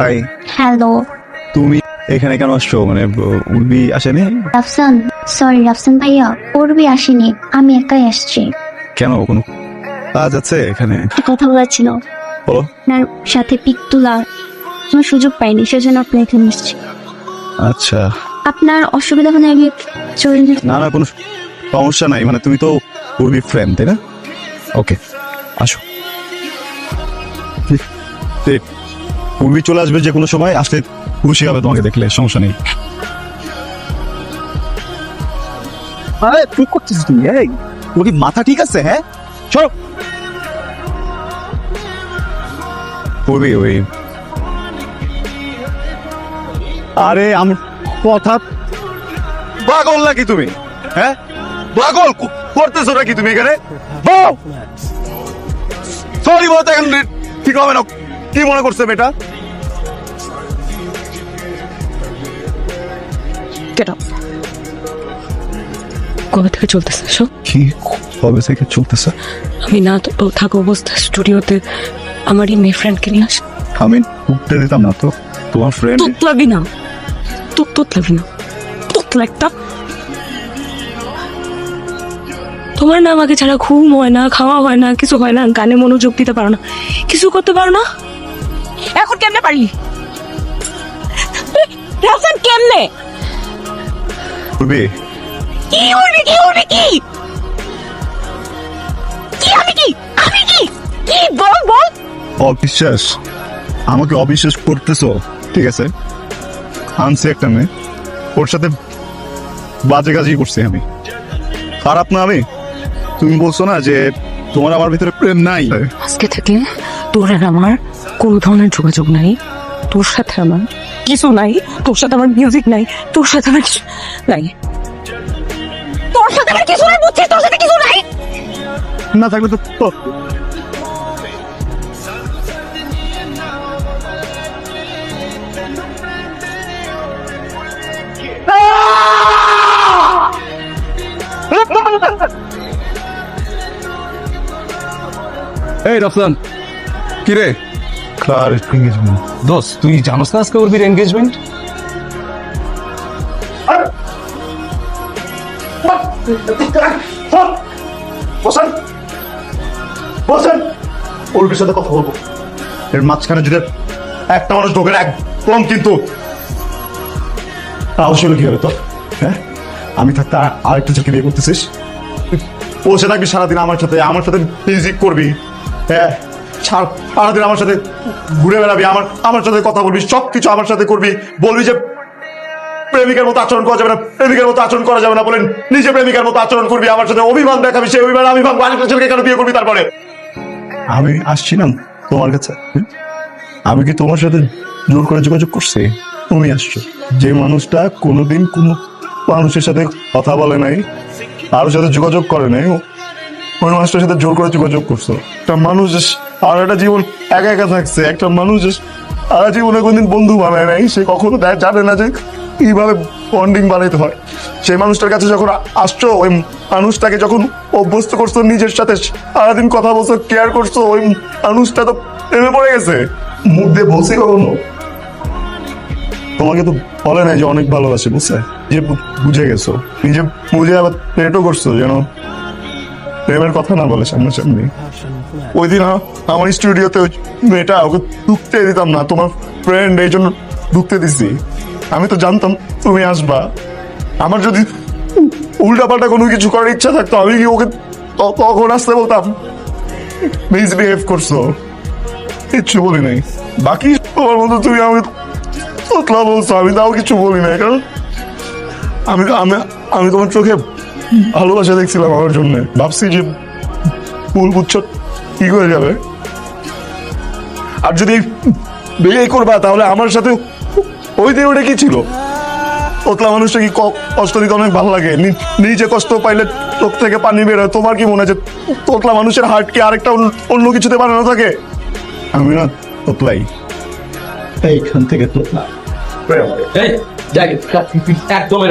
High, hello তুমি এখানে কেন আসছো? মানে উর্বি আসেনি? রাফসান, সরি রাফসান ভাইয়া, পূর্বে আসেনি, আমি একাই আসছি। কেন, কোনো কাজ আছে এখানে? একটা কথা বলার ছিল, বলো। আপনার সাথে পিক তোলা আমার সুযোগ পাইনি, সেজন্য আপনি এখানে এসেছি। আচ্ছা, আপনার অসুবিধা হলে আমি চলে যেতে। না না, কোনো সমস্যা নাই। মানে তুমি তো উর্বি ফ্রেন্ড, তাই না? ওকে, আসো। উর্বি চলে আসবে যে কোনো সময়, আসলে খুশি হবে তোমাকে দেখলে, সমস্যা নেই। আরে কি করছিস তুমি? এই তোর কি মাথা ঠিক আছে? হ্যাঁ, চলো। উর্বি, ওই আরে আমি কথা, পাগল নাকি তুমি? হ্যাঁ, পাগল করতেছো নাকি তুমি এখানে? সরি বলতে এখন ঠিক হবে না। কি মনে করছে মেয়েটা? কবে থেকে চলতেছে সব? কি কবে থেকে চলতেছে? আমি না তো থাকা অবস্থা স্টুডিওতে আমার এই মেয়ে ফ্রেন্ডকে নিয়ে আস। আমি উঠতে দিতাম না তো। তোমার ফ্রেন্ড তোতলাবি না, তোতলাবি না, তোতলা একটা। তোমার না আমাকে ছাড়া ঘুম হয় না, খাওয়া হয় না, কিছু হয় না, গানে মনোযোগ দিতে পারো না, কিছু করতে পারো না। এখন কেমনে পারলি? রাফসান কেমনে? উর্বি, কি উড়বি, কি উড়বি, কি কি আমি কি আমি কি কি বল বল। অবিশ্বাস, আমাকে অবিশ্বাস করতেছো? ঠিক আছে, আনছি একটা মেয়ে, ওর সাথে বাজে কাজই করছি আমি। খারাপ না আমি? তুমি বলছো না যে তোমার আমার ভিতরে প্রেম নাই? আজকে থেকে তোর আর আমার কোনো ধরনের যোগাযোগ নাই। তোর সাথে আমার কিছু নাই, তোর সাথে আমার মিউজিক নাই, তোর সাথে আমার কিছু নাই, তোর সাথে আমার কিছু নাই, বুঝছিস? তোর সাথে কিছু নাই। না থাকলে তো এই রাফসান, কি রে কার এঙ্গেজমেন্ট? দোস্ত, তুই জানোস না আজকে উর্বির এনগেজমেন্ট? বসেন বসেন, উর্বির সাথে কথা বলবো। এর মাঝখানে যদি একটা মানুষ ঢোকে না, একদম কিন্তু আসলে কি হবে তো? হ্যাঁ, আমি থাকতে আরেকটা ছেলেকে বিয়ে করতেছিস? বসে থাকবি সারাদিন আমার সাথে মিউজিক করবি, হ্যাঁ, সারাদিন আমার সাথে ঘুরে বেড়াবি, আমার সাথে কথা বলবি, সবকিছু আমার সাথে করবি, বলবি যে প্রেমিকার মতো আচরণ করা যাবে না, প্রেমিকার মতো আচরণ করা যাবে না, বলেন নিজে প্রেমিকার মতো আচরণ করবি, আমার সাথে অভিমান দেখাবি, সেই অভিমান আমি ভাববো আরেকটা ছেলেকে কেন বিয়ে করবি? তারপরে আমি আসছি না তোমার কাছে, আমি কি তোমার সাথে জোর করে যোগাযোগ করছি? তুমি আসছো। যে মানুষটা কোনোদিন কোনো মানুষের সাথে কথা বলে নাই, কারোর সাথে যোগাযোগ করে নাই, ওই মানুষটার সাথে জোর করে যোগাযোগ করছো। একটা মানুষ আর একটা জীবন একা একা থাকছে, একটা মানুষ সারা জীবনে কোনদিন বন্ধু বানায় নাই, সে কখনো জানে না যে কিভাবে বন্ডিং বানাইতে হয়। সেই মানুষটার কাছে যখন আসছো, ওই মানুষটাকে যখন অভ্যস্ত করছো নিজের সাথে, সারাদিন কথা বলছো, কেয়ার করছো, ওই মানুষটা তো প্রেমে পড়ে গেছে। মুখ দিয়ে বলছি কখনো? তোমাকে তো বলে নাই যে অনেক ভালোবাসে, বুঝছে? যে বুঝে গেছো, নিজে বুঝে আবার পেটও করছো যেন প্রেমের কথা না বলে সামনাসামনি। ওই দিন আমার স্টুডিওতে মেয়েটা, ওকে ঢুকতে দিতাম না, তোমার ফ্রেন্ড, এই জন্য ঢুকতে দিছি। আমি তো জানতাম তুমি আসবা। আমার যদি উল্টাপাল্টা কোনো কিছু করার ইচ্ছা থাকতো, আমি কি ওকে তখন আসতে বলতাম? মিসবিহেভ করছো, কিচ্ছু বলি নাই। বাকি তোমার মতো তুমি আমি তোতলা বলছো, আমি তাও কিছু বলি নাই, কারণ আমি আমি আমি তোমার চোখে ভালোবাসা দেখছিলাম আমার জন্য। ভাবছি যে ভুল বুঝছো, কি করে যাবে। আর যদি বিয়ে করবা তাহলে আমার সাথে ওই দিন ওটা কি ছিল? তোতলা মানুষটা কি কষ্ট দিতে অনেক ভালো লাগে, নিজে কষ্ট পাইলে চোখ থেকে পানি বেরোয়। তোমার কি মনে হয় যে তোতলা মানুষের হার্ট কি আরেকটা অন্য কিছুতে বানানো থাকে? আমি না তোতলাই, এইখান থেকে তোতলা। এই একদম